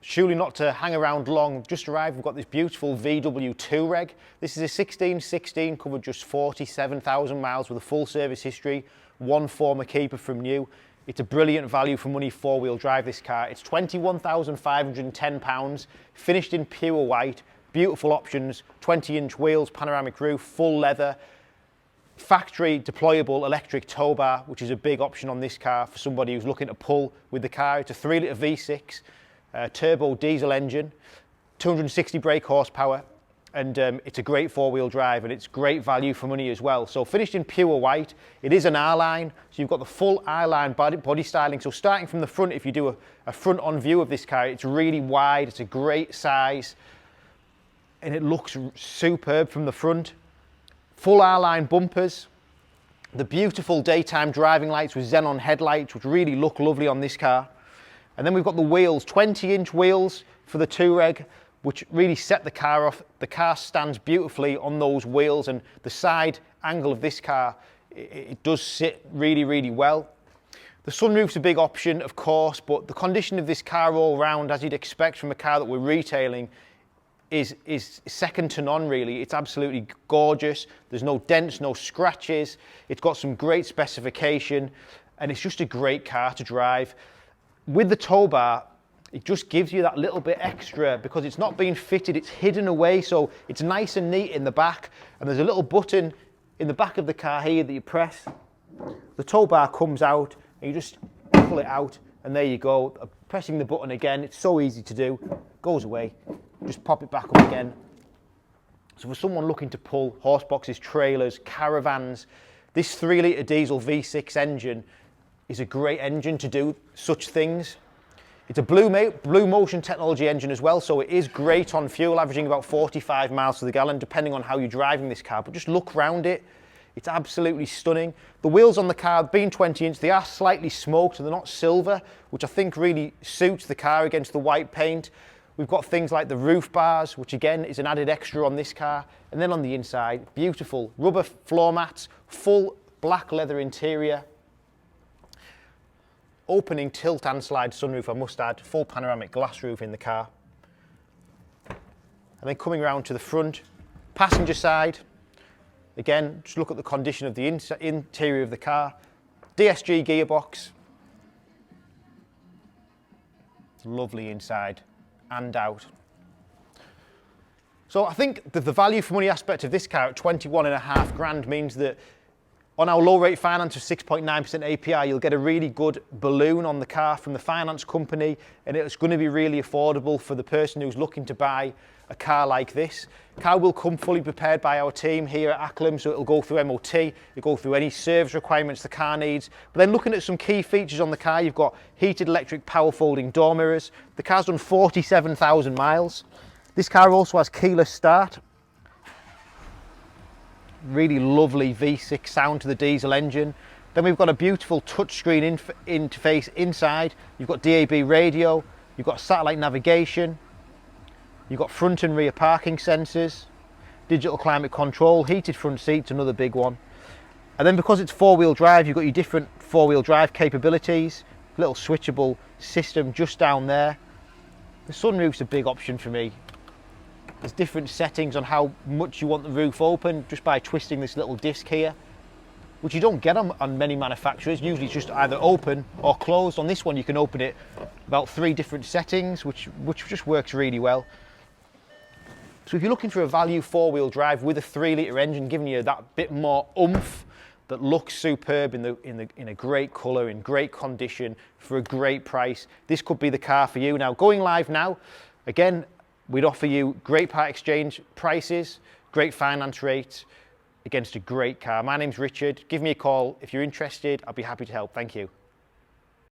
Surely not to hang around long. Just arrived, we've got this beautiful VW Touareg. This is a 1616, covered just 47,000 miles with a full service history, one former keeper from new. It's a brilliant value for money four-wheel drive, this car. It's £21,510, finished in pure white, beautiful options, 20-inch wheels, panoramic roof, full leather, factory deployable electric Towbar, which is a big option on this car for somebody who's looking to pull with the car. It's a 3-litre V6. Turbo diesel engine, 260 brake horsepower, and it's a great four-wheel drive, and it's great value for money as well. So finished in pure white, it is an R-line, so you've got the full R-line body styling. So starting from the front, if you do a front-on view of this car, it's really wide, it's a great size, and it looks superb from the front. Full R-line bumpers, the beautiful daytime driving lights with xenon headlights, which really look lovely on this car. And then we've got the wheels, 20-inch wheels for the Touareg, which really set the car off. The car stands beautifully on those wheels, and the side angle of this car, it does sit really, really well. The sunroof's a big option, of course, but the condition of this car all round, as you'd expect from a car that we're retailing, is second to none, really. It's absolutely gorgeous. There's no dents, no scratches. It's got some great specification, and it's just a great car to drive. With the Towbar, it just gives you that little bit extra because it's not being fitted, it's hidden away, so it's nice and neat in the back. And there's a little button in the back of the car here that you press. The Towbar comes out, and you just pull it out, and there you go. Pressing the button again, it's so easy to do. Goes away, just pop it back up again. So for someone looking to pull horse boxes, trailers, caravans, this 3-litre diesel V6 engine is a great engine to do such things. It's a Blue Motion technology engine as well, so it is great on fuel, averaging about 45 miles to the gallon, depending on how you're driving this car. But just look around it, it's absolutely stunning. The wheels on the car, being 20-inch, they are slightly smoked, and they're not silver, which I think really suits the car against the white paint. We've got things like the roof bars, which again is an added extra on this car. And then on the inside, beautiful rubber floor mats, full black leather interior, opening tilt and slide sunroof, I must add, full panoramic glass roof in the car. And then coming around to the front, passenger side, again, just look at the condition of the interior of the car. DSG gearbox, lovely inside and out. So I think that the value for money aspect of this car at 21.5 grand means that on our low rate finance of 6.9% APR, you'll get a really good balloon on the car from the finance company, and it's going to be really affordable for the person who's looking to buy a car like this. The car will come fully prepared by our team here at Acklam, so it'll go through MOT, it'll go through any service requirements the car needs. But then looking at some key features on the car, you've got heated electric power folding door mirrors. The car's done 47,000 miles. This car also has keyless start. Really lovely V6 sound to the diesel engine. Then we've got a beautiful touchscreen interface inside. You've got DAB radio, you've got satellite navigation, you've got front and rear parking sensors, digital climate control, heated front seats, another big one. And then because it's four-wheel drive, you've got your different four-wheel drive capabilities, little switchable system just down there. The sunroof's a big option for me. There's different settings on how much you want the roof open just by twisting this little disc here, which you don't get on many manufacturers. Usually it's just either open or closed. On this one you can open it about 3 different settings, which just works really well. So if you're looking for a value four-wheel drive with a 3-litre engine giving you that bit more oomph that looks superb in a great colour, in great condition, for a great price, this could be the car for you. Now, going live now, again, we'd offer you great part exchange prices, great finance rates against a great car. My name's Richard. Give me a call if you're interested. I'll be happy to help. Thank you.